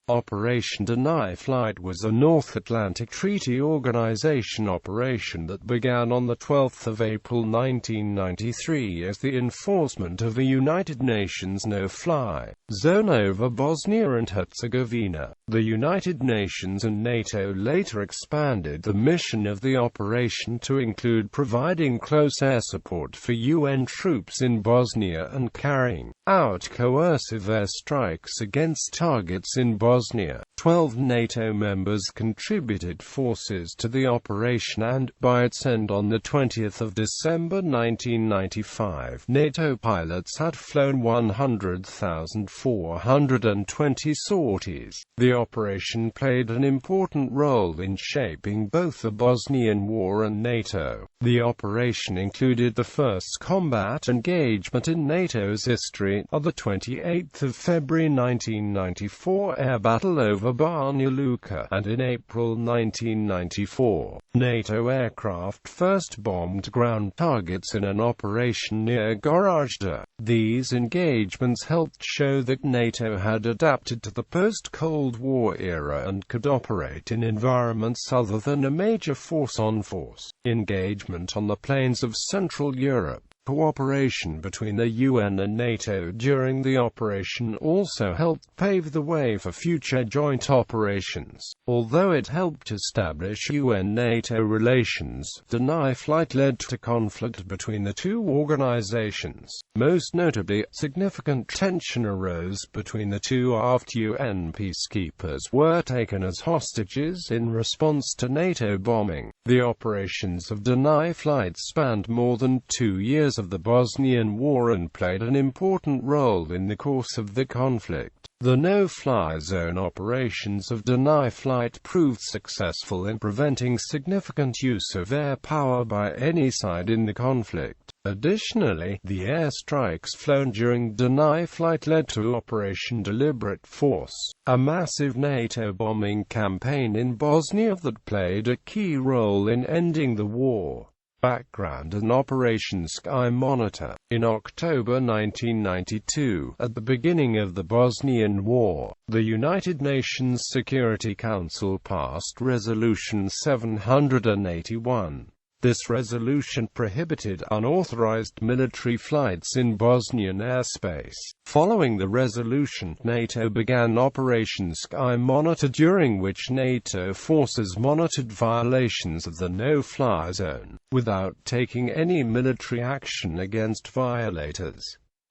Operation Deny Flight was a North Atlantic Treaty Organization operation that began on the 12th of April 1993 as the enforcement of a United Nations no-fly zone over Bosnia and Herzegovina. The United Nations and NATO later expanded the mission of the operation to include providing close air support for UN troops in Bosnia and carrying out coercive air strikes against targets in Bosnia.12 NATO members contributed forces to the operation and, by its end on the 20th of December 1995, NATO pilots had flown 100,420 sorties. The operation played an important role in shaping both the Bosnian War and NATO. The operation included the first combat engagement in NATO's history, on the 28th of February 1994 air battle over Banja Luka, and in April 1994, NATO aircraft first bombed ground targets in an operation near Coercive. These engagements helped show that NATO had adapted to the post-Cold War era and could operate in environments other than a major force-on-force engagement on the plains of Central Europe. Cooperation between the UN and NATO during the operation also helped pave the way for future joint operations. Although it helped establish UN-NATO relations, Deny Flight led to conflict between the two organizations. Most notably, significant tension arose between the two after UN peacekeepers were taken as hostages in response to NATO bombing. The operations of Deny Flight spanned more than 2 years of the Bosnian War and played an important role in the course of the conflict. The no-fly zone operations of Deny Flight proved successful in preventing significant use of air power by any side in the conflict. Additionally, the air strikes flown during Deny Flight led to Operation Deliberate Force, a massive NATO bombing campaign in Bosnia that played a key role in ending the war. Background and Operation Sky Monitor. In October 1992, at the beginning of the Bosnian War, the United Nations Security Council passed Resolution 781. This resolution prohibited unauthorized military flights in Bosnian airspace. Following the resolution, NATO began Operation Sky Monitor, during which NATO forces monitored violations of the no-fly zone, without taking any military action against violators.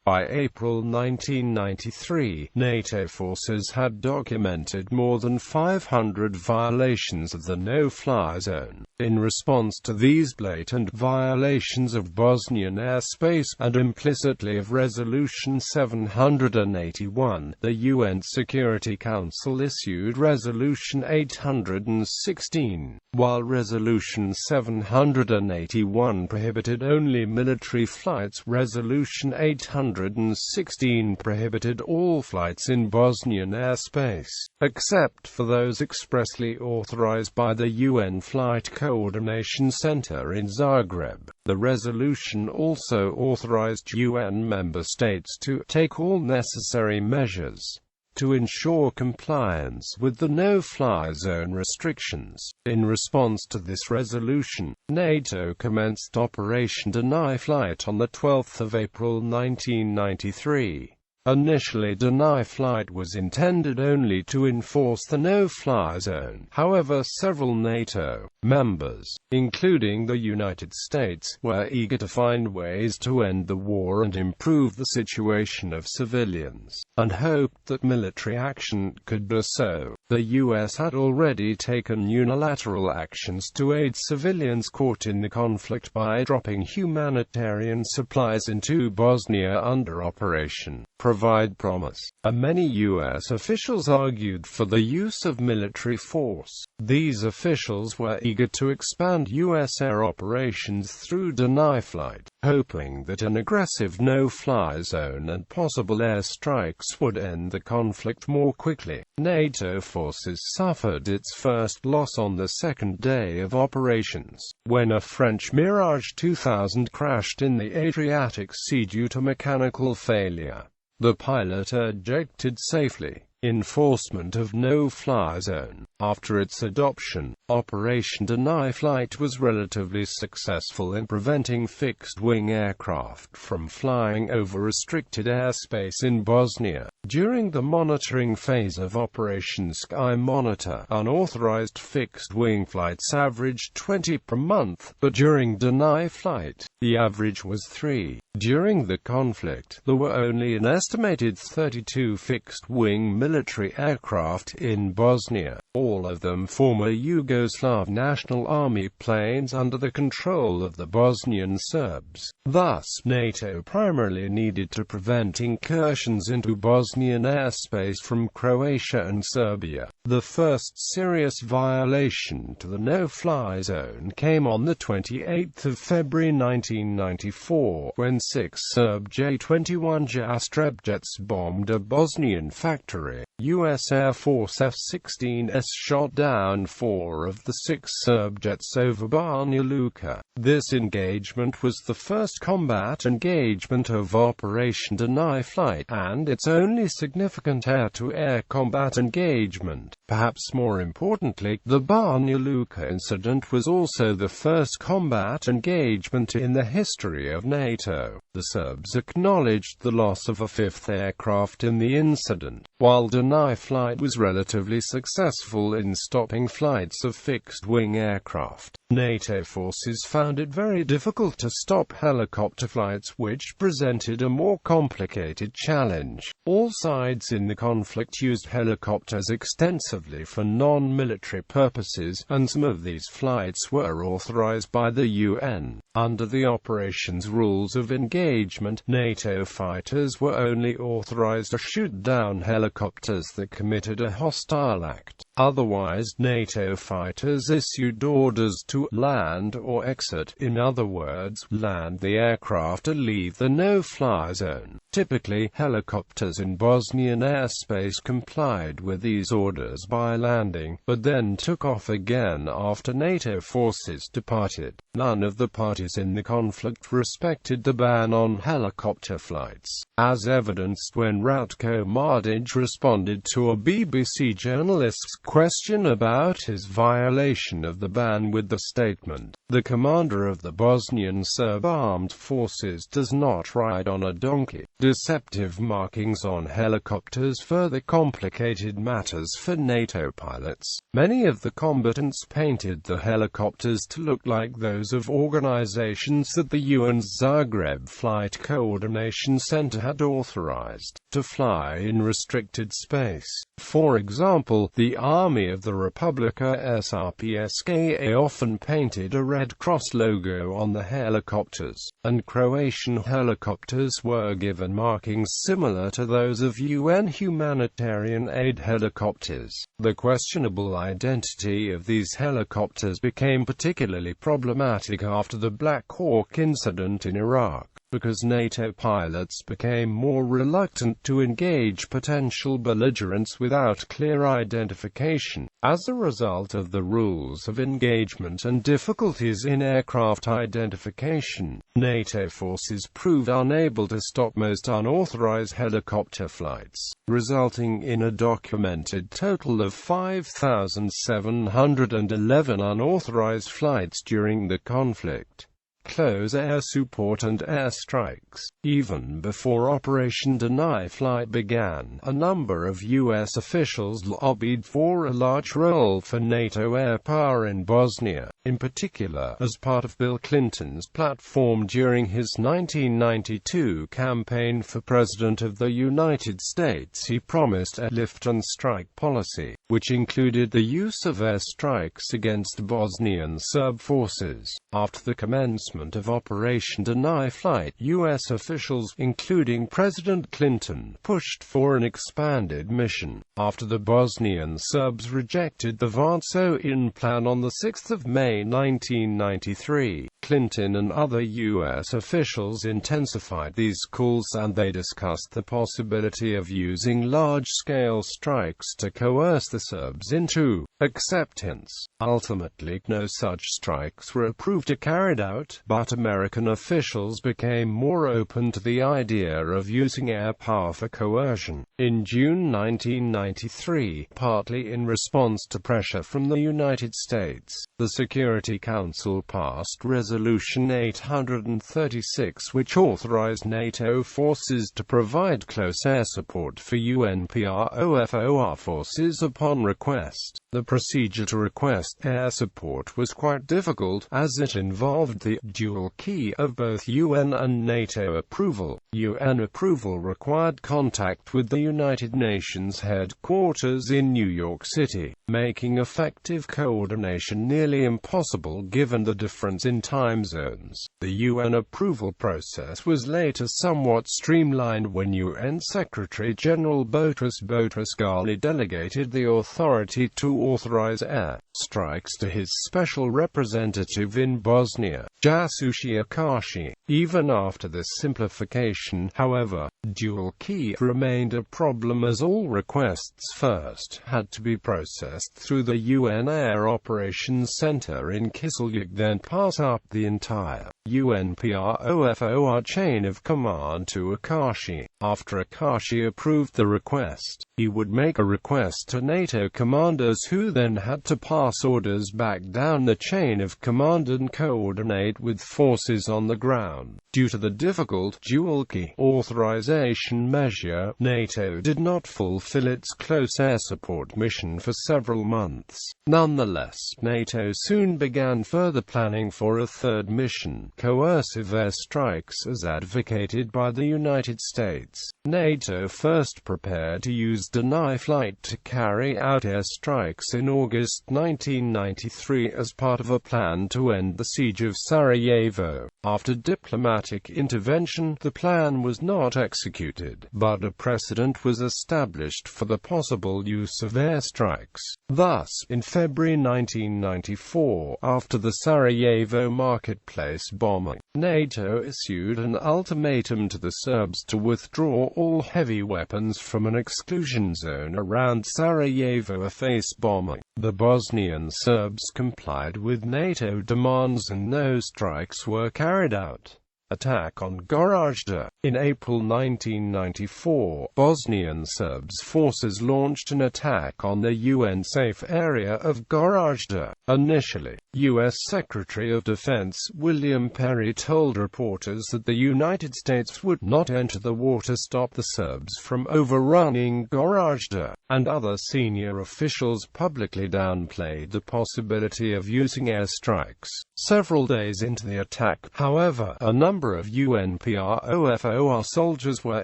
By April 1993, NATO forces had documented more than 500 violations of the no-fly zone. In response to these blatant violations of Bosnian airspace, and implicitly of Resolution 781, the UN Security Council issued Resolution 816. While Resolution 781 prohibited only military flights, Resolution 816 prohibited all flights in Bosnian airspace, except for those expressly authorized by the UN Flight Coordination Center in Zagreb. The resolution also authorized UN member states to take all necessary measures to ensure compliance with the no-fly zone restrictions. In response to this resolution, NATO commenced Operation Deny Flight on the 12th of April 1993. Initially, Deny Flight was intended only to enforce the no-fly zone. However, several NATO members, including the United States, were eager to find ways to end the war and improve the situation of civilians, and hoped that military action could do so. The U.S. had already taken unilateral actions to aid civilians caught in the conflict by dropping humanitarian supplies into Bosnia under Operation Provide Promise. Many U.S. officials argued for the use of military force. These officials were eager to expand U.S. air operations through Deny Flight, hoping that an aggressive no-fly zone and possible air strikes would end the conflict more quickly. NATO forces suffered its first loss on the second day of operations, when a French Mirage 2000 crashed in the Adriatic Sea due to mechanical failure. The pilot ejected safely. enforcement of no-fly zone. After its adoption, Operation Deny Flight was relatively successful in preventing fixed-wing aircraft from flying over restricted airspace in Bosnia. During the monitoring phase of Operation Sky Monitor, unauthorized fixed-wing flights averaged 20 per month, but during Deny Flight, the average was 3. During the conflict, there were only an estimated 32 fixed-wing military aircraft in Bosnia, all of them former Yugoslav National Army planes under the control of the Bosnian Serbs. Thus, NATO primarily needed to prevent incursions into Bosnian airspace from Croatia and Serbia. The first serious violation to the no-fly zone came on the 28th of February 1994, when 6 Serb J-21 Jastrebjets bombed a Bosnian factory. U.S. Air Force F-16s shot down 4 of the 6 Serb jets over Banja Luka. This engagement was the first combat engagement of Operation Deny Flight, and its only significant air-to-air combat engagement. Perhaps more importantly, the Banja Luka incident was also the first combat engagement in the history of NATO. The Serbs acknowledged the loss of a 5th aircraft in the incident, while Deny Flight was relatively successful in stopping flights of fixed-wing aircraft. NATO forces found it very difficult to stop helicopter flights, which presented a more complicated challenge. All sides in the conflict used helicopters extensively for non-military purposes, and some of these flights were authorized by the UN. Under the operations rules of engagement, NATO fighters were only authorized to shoot down helicopters that committed a hostile act. Otherwise, NATO fighters issued orders to land or exit, in other words, land the aircraft or leave the no-fly zone. Typically, helicopters in Bosnian airspace complied with these orders by landing, but then took off again after NATO forces departed. None of the parties in the conflict respected the ban on helicopter flights, as evidenced when Ratko Mladic responded to a BBC journalist's question about his violation of the ban with the statement, "The commander of the Bosnian Serb armed forces does not ride on a donkey." Deceptive markings on helicopters further complicated matters for NATO pilots. Many of the combatants painted the helicopters to look like those of organizations that the UN's Zagreb Flight Coordination Center had authorized to fly in restricted space. For example, the Army of the Republika Srpska often painted a Red Cross logo on the helicopters, and Croatian helicopters were given markings similar to those of UN humanitarian aid helicopters. The questionable identity of these helicopters became particularly problematic after the Black Hawk incident in Iraq, because NATO pilots became more reluctant to engage potential belligerents without clear identification. As a result of the rules of engagement and difficulties in aircraft identification, NATO forces proved unable to stop most unauthorized helicopter flights, resulting in a documented total of 5,711 unauthorized flights during the conflict. Close air support and airstrikes. Even before Operation Deny Flight began, a number of U.S. officials lobbied for a large role for NATO air power in Bosnia, in particular, as part of Bill Clinton's platform during his 1992 campaign for President of the United States. He promised a lift-and-strike policy, which included the use of airstrikes against Bosnian Serb forces. After the commencement of Operation Deny Flight, U.S. officials, including President Clinton, pushed for an expanded mission. After the Bosnian Serbs rejected the Varso-In plan on 6 May 1993, Clinton and other U.S. officials intensified these calls, and they discussed the possibility of using large-scale strikes to coerce the Serbs into acceptance. Ultimately, no such strikes were approved or carried out, but American officials became more open to the idea of using air power for coercion. In June 1993, partly in response to pressure from the United States, the Security Council passed Resolution 836, which authorized NATO forces to provide close air support for UNPROFOR forces upon request. The procedure to request air support was quite difficult, as it involved the dual key of both UN and NATO approval. UN approval required contact with the United Nations headquarters in New York City, making effective coordination nearly impossible given the difference in time zones. The UN approval process was later somewhat streamlined when UN Secretary-General Boutros Ghali delegated the authority to authorize air strikes to his special representative in Bosnia, Jasushi Akashi. Even after this simplification, however, dual key remained a problem, as all requests first had to be processed through the UN Air Operations Center in Kislyak, then pass up the entire UNPROFOR chain of command to Akashi. After Akashi approved the request, he would make a request to NATO commanders, who then had to pass orders back down the chain of command and coordinate with forces on the ground. Due to the difficult dual-key authorization measure, NATO did not fulfill its close air support mission for several months. Nonetheless, NATO soon began further planning for a third mission, coercive air strikes, as advocated by the United States. NATO first prepared to use deny flight to carry out air strikes in August 1993 as part of a plan to end the siege of Sarajevo. After diplomatic intervention, the plan was not executed, but a precedent was established for the possible use of airstrikes. Thus, in February 1994, after the Sarajevo marketplace bombing, NATO issued an ultimatum to the Serbs to withdraw all heavy weapons from an exclusion zone around Sarajevo to face bombing. The Bosnian Serbs complied with NATO demands and no strikes were carried out. Attack on Gorazde. In April 1994, Bosnian Serbs forces launched an attack on the UN-safe area of Gorazde. Initially, U.S. Secretary of Defense William Perry told reporters that the United States would not enter the war to stop the Serbs from overrunning Gorazde, and other senior officials publicly downplayed the possibility of using airstrikes. Several days into the attack, however, a number of UNPROFOR soldiers were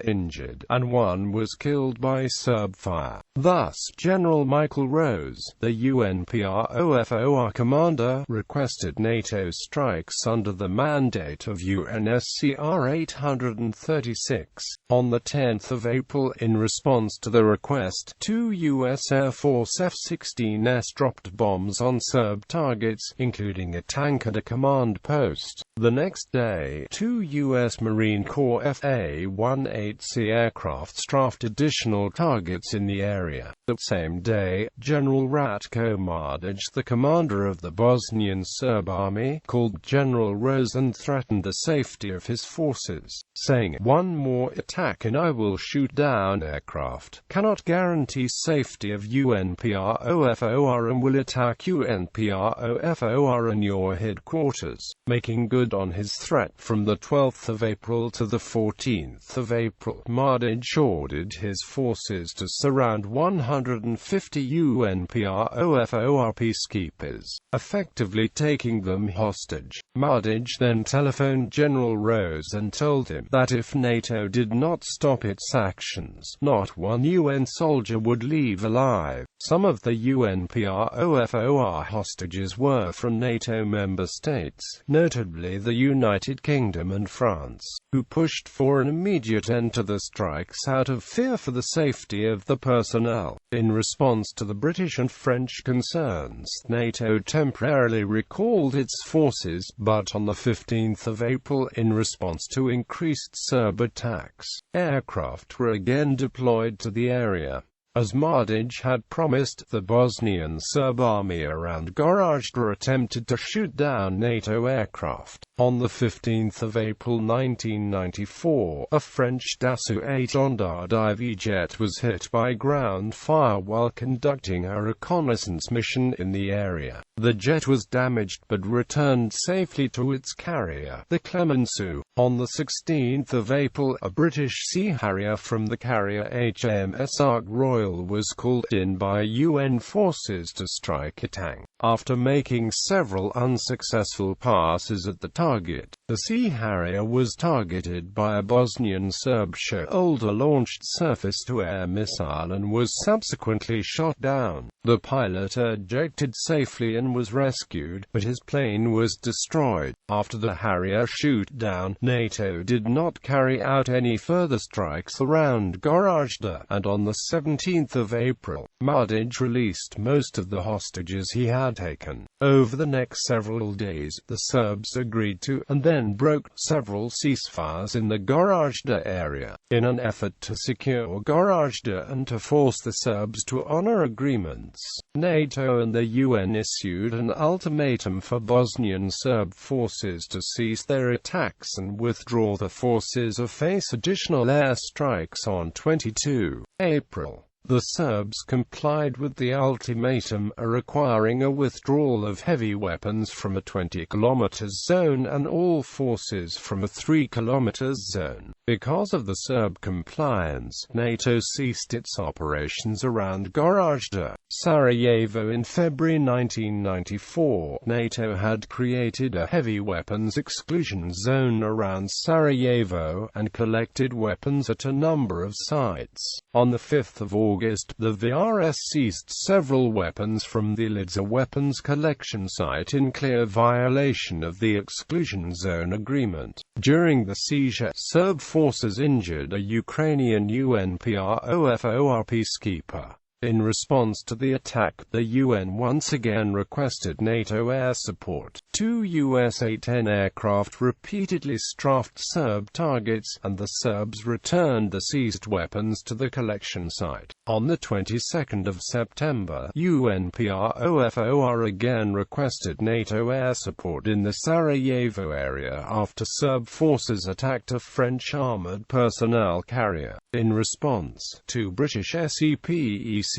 injured, and one was killed by Serb fire. Thus, General Michael Rose, the UNPROFOR commander, requested NATO strikes under the mandate of UNSCR 836. On the 10th of April, in response to the request, two U.S. Air Force F-16s dropped bombs on Serb targets, including a tank and a command post. The next day, two U.S. Marine Corps FA-18C aircraft strafed additional targets in the area. The same day, General Ratko Mladic, the commander of the Bosnian Serb army, called General Rose and threatened the safety of his forces, saying, "One more attack and I will shoot down aircraft. Cannot guarantee safety of UNPROFOR and will attack UNPROFOR and your headquarters," making good on his threat. From the 12th of April to the 14th of April, Mladic ordered his forces to surround 150 UNPROFOR peacekeepers, effectively taking them hostage. Mladic then telephoned General Rose and told him that if NATO did not stop its actions, not one UN soldier would leave alive. Some of the UNPROFOR hostages were from NATO member states, notably the United Kingdom and France, who pushed for an immediate end to the strikes out of fear for the safety of the personnel. In response to the British and French concerns, NATO temporarily recalled its forces, but on the 15th of April, in response to increased Serb attacks, aircraft were again deployed to the area. As Mladic had promised, the Bosnian Serb army around Gorazde attempted to shoot down NATO aircraft. On 15 April 1994, a French Dassault 8-The jet was hit by ground fire while conducting a reconnaissance mission in the area. The jet was damaged but returned safely to its carrier, the Clemenceau. On 16 April, a British Sea Harrier from the carrier HMS Ark Royal was called in by UN forces to strike a tank. After making several unsuccessful passes at the target, the Sea Harrier was targeted by a Bosnian Serb shoulder-launched surface-to-air missile and was subsequently shot down. The pilot ejected safely and was rescued, but his plane was destroyed. After the Harrier shoot-down, NATO did not carry out any further strikes around Gorazde, and on 17 April, Mladic released most of the hostages he had taken. Over the next several days, the Serbs agreed to, and then broke, several ceasefires in the Gorazde area, in an effort to secure Gorazde and to force the Serbs to honor agreements. NATO and the UN issued an ultimatum for Bosnian Serb forces to cease their attacks and withdraw the forces or face additional air strikes on 22 April. The Serbs complied with the ultimatum, requiring a withdrawal of heavy weapons from a 20-km zone and all forces from a 3-km zone. Because of the Serb compliance, NATO ceased its operations around Gorazde. Sarajevo. In February 1994, NATO had created a heavy weapons exclusion zone around Sarajevo, and collected weapons at a number of sites. On 5 August, the VRS seized several weapons from the Lidza weapons collection site in clear violation of the exclusion zone agreement. During the seizure, Serb forces injured a Ukrainian UNPROFOR peacekeeper. In response to the attack, the UN once again requested NATO air support. Two US A-10 aircraft repeatedly strafed Serb targets, and the Serbs returned the seized weapons to the collection site. On the 22nd of September, UNPROFOR again requested NATO air support in the Sarajevo area after Serb forces attacked a French armored personnel carrier. In response, two British SEP-EC-80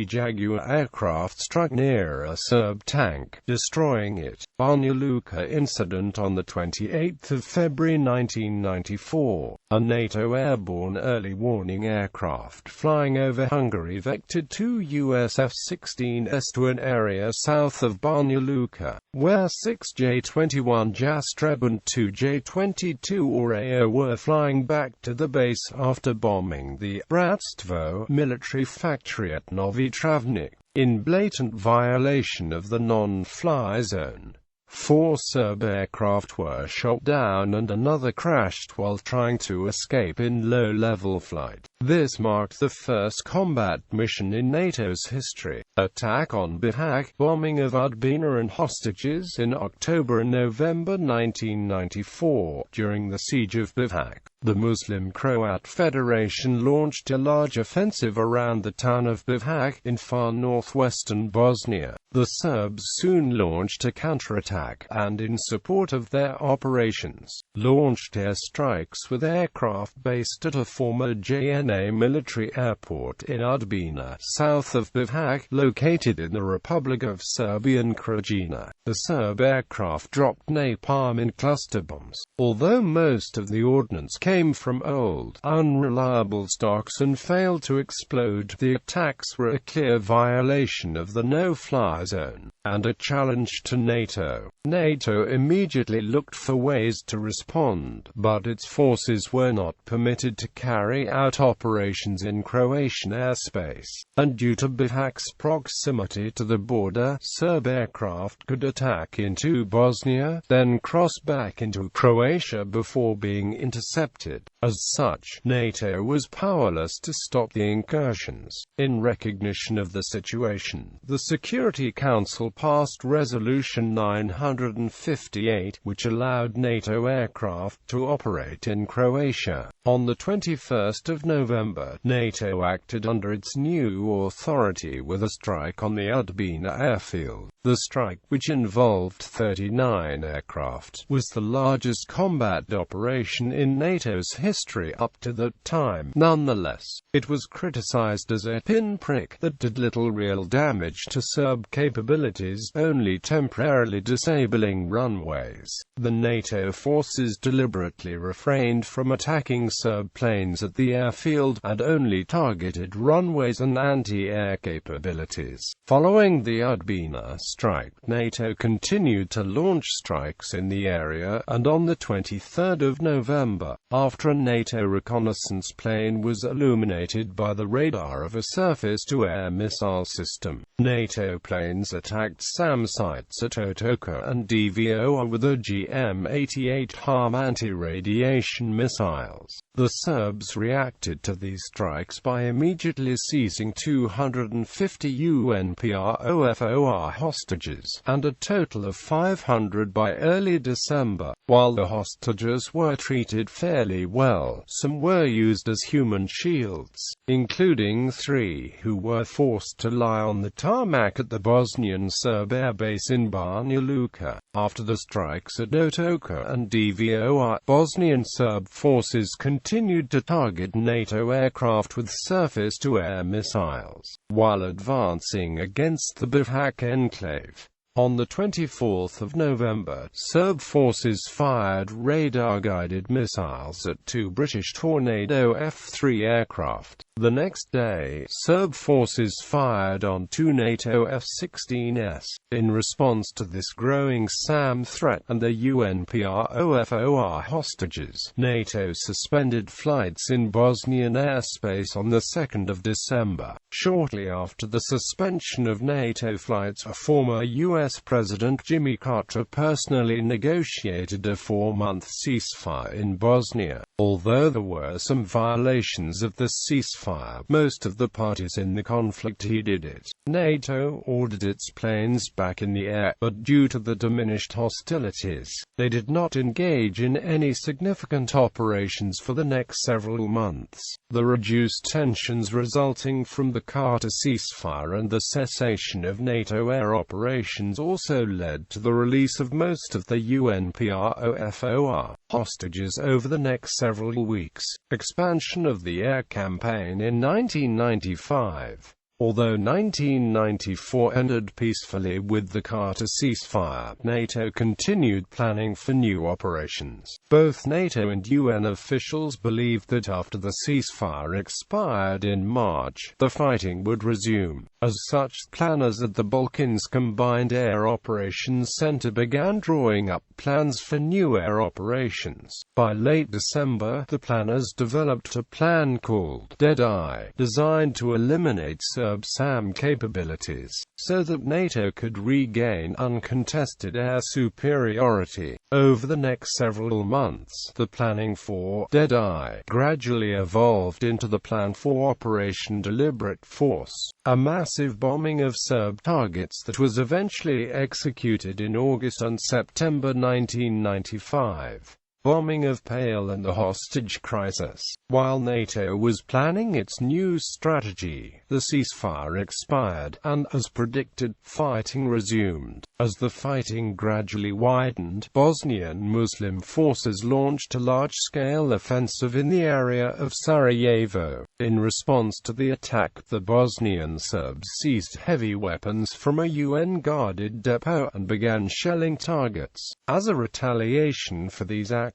Jaguar aircraft struck near a Serb tank, destroying it. Banja Luka incident. On 28 February 1994, a NATO airborne early warning aircraft flying over Hungary vectored two US F-16s to an area south of Banja Luka, where 6 J-21 Jastreb and 2 J-22 Oreo were flying back to the base after bombing the Bratstvo military factory at Novi Travnik, in blatant violation of the non-fly zone. 4 Serb aircraft were shot down and another crashed while trying to escape in low-level flight. This marked the first combat mission in NATO's history. Attack on Bihać, bombing of Udbina and hostages in October and November 1994. During the siege of Bihać, the Muslim Croat Federation launched a large offensive around the town of Bihać, in far northwestern Bosnia. The Serbs soon launched a counterattack, and in support of their operations, launched airstrikes with aircraft based at a former JNA military airport in Udbina, south of Bihać, located in the Republic of Serbian Krajina. The Serb aircraft dropped napalm in cluster bombs. Although most of the ordnance came from old, unreliable stocks and failed to explode, the attacks were a clear violation of the no-fly zone, and a challenge to NATO. NATO immediately looked for ways to respond, but its forces were not permitted to carry out operations in Croatian airspace, and due to Bihac's proximity to the border, Serb aircraft could attack into Bosnia, then cross back into Croatia before being intercepted. As such, NATO was powerless to stop the incursions. In recognition of the situation, the Security Council passed Resolution 958, which allowed NATO aircraft to operate in Croatia. On the 21st of November, NATO acted under its new authority with a strike on the Udbina airfield. The strike, which involved 39 aircraft, was the largest combat operation in NATO's history up to that time. Nonetheless, it was criticized as a pinprick that did little real damage to Serb capabilities, only temporarily disabling runways. The NATO forces deliberately refrained from attacking Serb planes at the airfield, and only targeted runways and anti-air capabilities. Following the Udbina strike, NATO continued to launch strikes in the area, and on the 23rd of November, after a NATO reconnaissance plane was illuminated by the radar of a surface-to-air missile system, NATO planes attacked SAM sites at Otoka and DVOR with a GM-88 HARM anti-radiation missiles. The Serbs reacted to these strikes by immediately seizing 250 UNPROFOR hostages, and a total of 500 by early December. While the hostages were treated fairly well, some were used as human shields, including 3 who were forced to lie on the tarmac at the Bosnian Serb airbase in Banja Luka. After the strikes at Otoka and DVOR, Bosnian Serb forces continued to target NATO aircraft with surface-to-air missiles, while advancing against the Bivak enclave. On the 24th of November, Serb forces fired radar-guided missiles at 2 British Tornado F-3 aircraft. The next day, Serb forces fired on 2 NATO F-16s. In response to this growing SAM threat and the UNPROFOR hostages, NATO suspended flights in Bosnian airspace on the 2nd of December. Shortly after the suspension of NATO flights, a former U.S. President Jimmy Carter personally negotiated a 4-month ceasefire in Bosnia. Although there were some violations of the ceasefire, most of the parties in the conflict heeded it. NATO ordered its planes back in the air, but due to the diminished hostilities, they did not engage in any significant operations for the next several months. The reduced tensions resulting from the Carter ceasefire and the cessation of NATO air operations also led to the release of most of the UNPROFOR hostages over the next several weeks. Expansion of the air campaign in 1995. Although 1994 ended peacefully with the Carter ceasefire, NATO continued planning for new operations. Both NATO and UN officials believed that after the ceasefire expired in March, the fighting would resume. As such, planners at the Balkans Combined Air Operations Center began drawing up plans for new air operations. By late December, the planners developed a plan called Dead-Eye, designed to eliminate Serb SAM capabilities, so that NATO could regain uncontested air superiority. Over the next several months, the planning for Dead-Eye gradually evolved into the plan for Operation Deliberate Force, a massive bombing of Serb targets that was eventually executed in August and September 1995. Bombing of Pale and the hostage crisis. While NATO was planning its new strategy, the ceasefire expired, and, as predicted, fighting resumed. As the fighting gradually widened, Bosnian Muslim forces launched a large-scale offensive in the area of Sarajevo. In response to the attack, the Bosnian Serbs seized heavy weapons from a UN-guarded depot and began shelling targets. As a retaliation for these actions,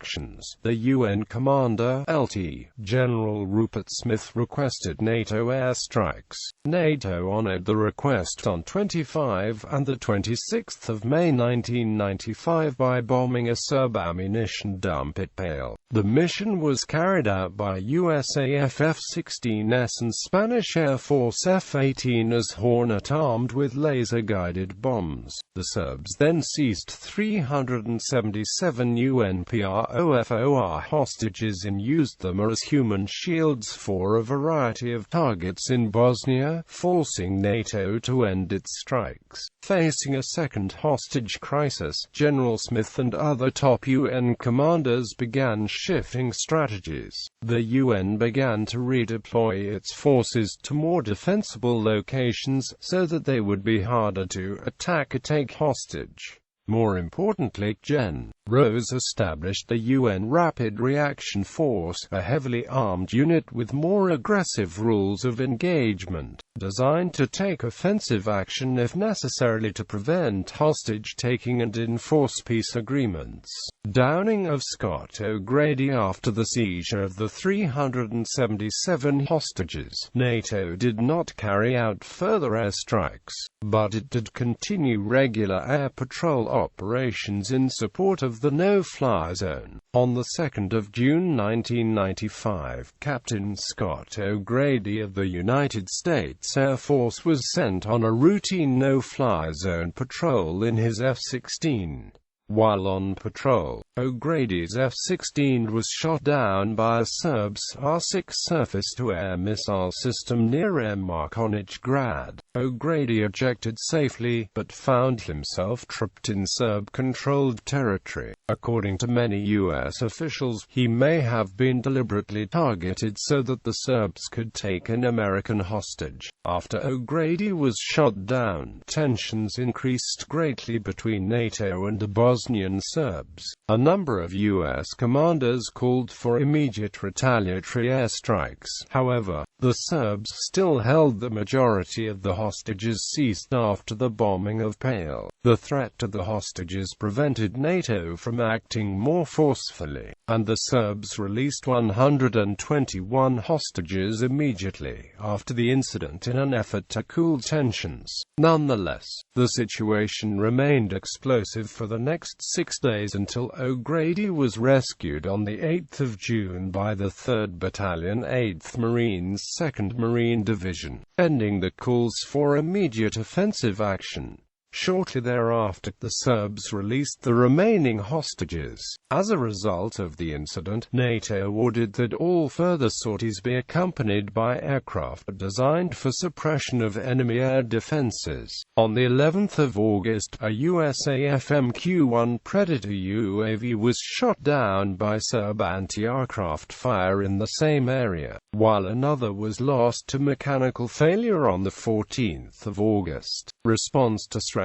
the UN commander, LT General Rupert Smith, requested NATO airstrikes. NATO honored the request on 25 and the 26th of May 1995 by bombing a Serb ammunition dump at Pale. The mission was carried out by USAF F-16s and Spanish Air Force F-18s Hornet armed with laser-guided bombs. The Serbs then seized 377 UNPROFOR ROFOR hostages and used them as human shields for a variety of targets in Bosnia, forcing NATO to end its strikes. Facing a second hostage crisis, General Smith and other top UN commanders began shifting strategies. The UN began to redeploy its forces to more defensible locations, so that they would be harder to attack or take hostage. More importantly, Gen. Rose established the UN Rapid Reaction Force, a heavily armed unit with more aggressive rules of engagement, designed to take offensive action if necessary to prevent hostage-taking and enforce peace agreements. Downing of Scott O'Grady. After the seizure of the 377 hostages, NATO did not carry out further airstrikes, but it did continue regular air patrol operations in support of the no-fly zone. On the 2nd of June 1995, Captain Scott O'Grady of the United States Air Force was sent on a routine no-fly zone patrol in his F-16. While on patrol, O'Grady's F-16 was shot down by a Serb's R-6 surface-to-air missile system near Markonich Grad. O'Grady ejected safely, but found himself trapped in Serb-controlled territory. According to many U.S. officials, he may have been deliberately targeted so that the Serbs could take an American hostage. After O'Grady was shot down, tensions increased greatly between NATO and the Bosnian Serbs. A number of U.S. commanders called for immediate retaliatory airstrikes. However, the Serbs still held the majority of the hostages seized after the bombing of Pale. The threat to the hostages prevented NATO from acting more forcefully, and the Serbs released 121 hostages immediately after the incident in an effort to cool tensions. Nonetheless, the situation remained explosive for the next 6 days until O'Grady was rescued on the 8th of June by the 3rd Battalion 8th Marines 2nd Marine Division, ending the calls for immediate offensive action. Shortly thereafter, the Serbs released the remaining hostages. As a result of the incident, NATO ordered that all further sorties be accompanied by aircraft designed for suppression of enemy air defenses. On the 11th of August, a USAF MQ-1 Predator UAV was shot down by Serb anti-aircraft fire in the same area, while another was lost to mechanical failure on the 14th of August. Response to Srebrenica.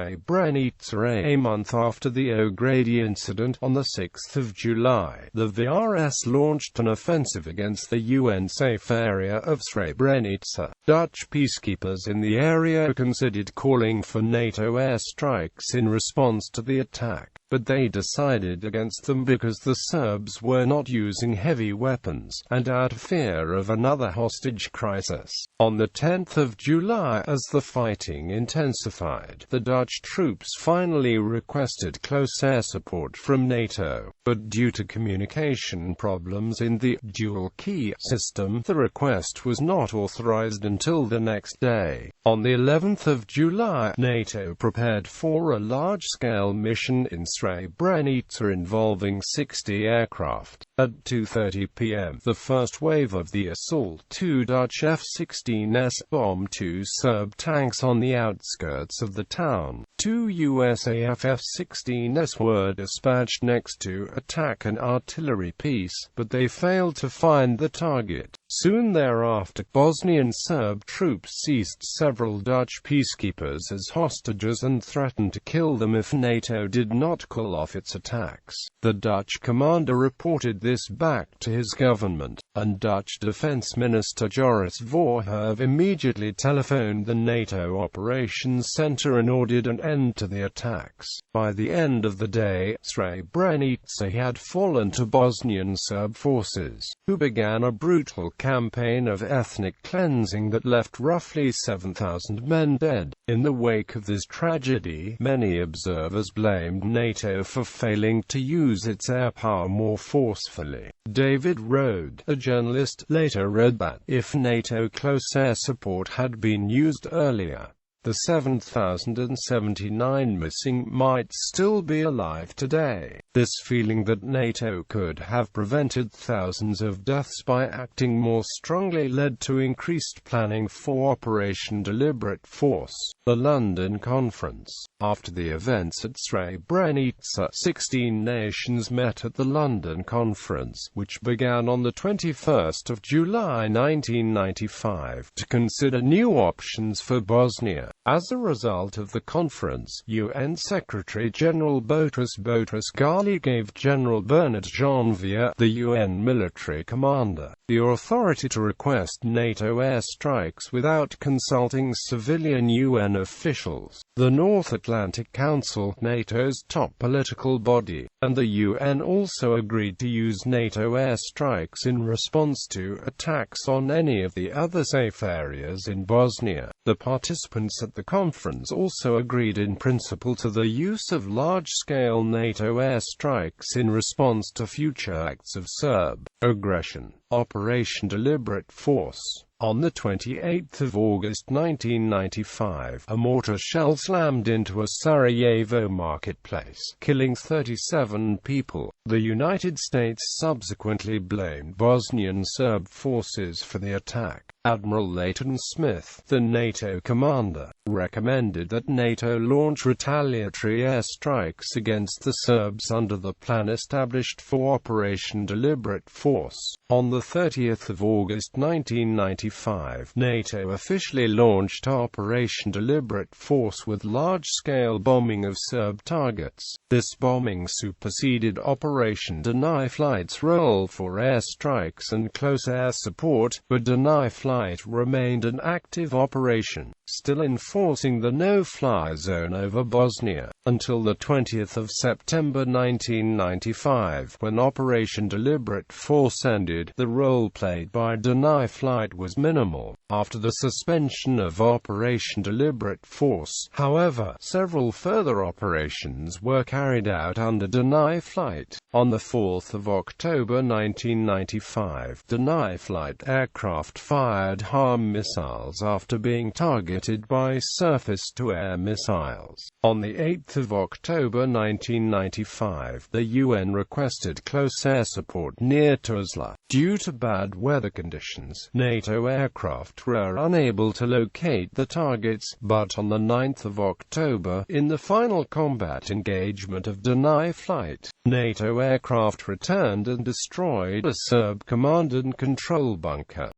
A month after the O'Grady incident, on the 6th of July, the VRS launched an offensive against the UN-safe area of Srebrenica. Dutch peacekeepers in the area considered calling for NATO airstrikes in response to the attack, but they decided against them because the Serbs were not using heavy weapons, and out of fear of another hostage crisis. On the 10th of July, as the fighting intensified, the Dutch troops finally requested close air support from NATO, but due to communication problems in the dual-key system, the request was not authorized until the next day. On the 11th of July, NATO prepared for a large-scale mission in Srebrenica involving 60 aircraft. At 2:30 p.m., the first wave of the assault, 2 Dutch F-16s bombed 2 Serb tanks on the outskirts of the town. 2 USAF F-16s were dispatched next to attack an artillery piece, but they failed to find the target. Soon thereafter, Bosnian Serb troops seized several Dutch peacekeepers as hostages and threatened to kill them if NATO did not call off its attacks. The Dutch commander reported this back to his government, and Dutch Defense Minister Joris Voorhoeve immediately telephoned the NATO Operations Center and ordered an end to the attacks. By the end of the day, Srebrenica had fallen to Bosnian Serb forces, who began a brutal campaign of ethnic cleansing that left roughly 7,000 men dead. In the wake of this tragedy, many observers blamed NATO for failing to use its air power more forcefully. David Rode, a journalist, later wrote that, if NATO close air support had been used earlier, the 7,079 missing might still be alive today. This feeling that NATO could have prevented thousands of deaths by acting more strongly led to increased planning for Operation Deliberate Force. The London Conference. After the events at Srebrenica, 16 nations met at the London Conference, which began on the 21st of July 1995, to consider new options for Bosnia. As a result of the conference, UN Secretary-General Boutros Ghali gave General Bernard Janvier, the UN military commander, the authority to request NATO airstrikes without consulting civilian UN officials. The North Atlantic Council, NATO's top political body, and the UN also agreed to use NATO airstrikes in response to attacks on any of the other safe areas in Bosnia. The participants at the conference also agreed in principle to the use of large-scale NATO airstrikes in response to future acts of Serb aggression. Operation Deliberate Force. On the 28th of August 1995, a mortar shell slammed into a Sarajevo marketplace, killing 37 people. The United States subsequently blamed Bosnian Serb forces for the attack. Admiral Leighton Smith, the NATO commander, recommended that NATO launch retaliatory airstrikes against the Serbs under the plan established for Operation Deliberate Force. On the 30th of August 1995, NATO officially launched Operation Deliberate Force with large-scale bombing of Serb targets. This bombing superseded Operation Deny Flight's role for airstrikes and close air support, but Deny Flight remained an active operation, still enforcing the no-fly zone over Bosnia, until the 20th of September 1995, when Operation Deliberate Force ended. The role played by Deny Flight was minimal. After the suspension of Operation Deliberate Force, however, several further operations were carried out under Deny Flight. On the 4th of October 1995, Deny Flight aircraft fired HARM missiles after being targeted by surface-to-air missiles. On the 8th of October 1995, the UN requested close air support near Tuzla. Due to bad weather conditions, NATO aircraft were unable to locate the targets, but on the 9th of October, in the final combat engagement of Deny Flight, NATO aircraft returned and destroyed a Serb command and control bunker.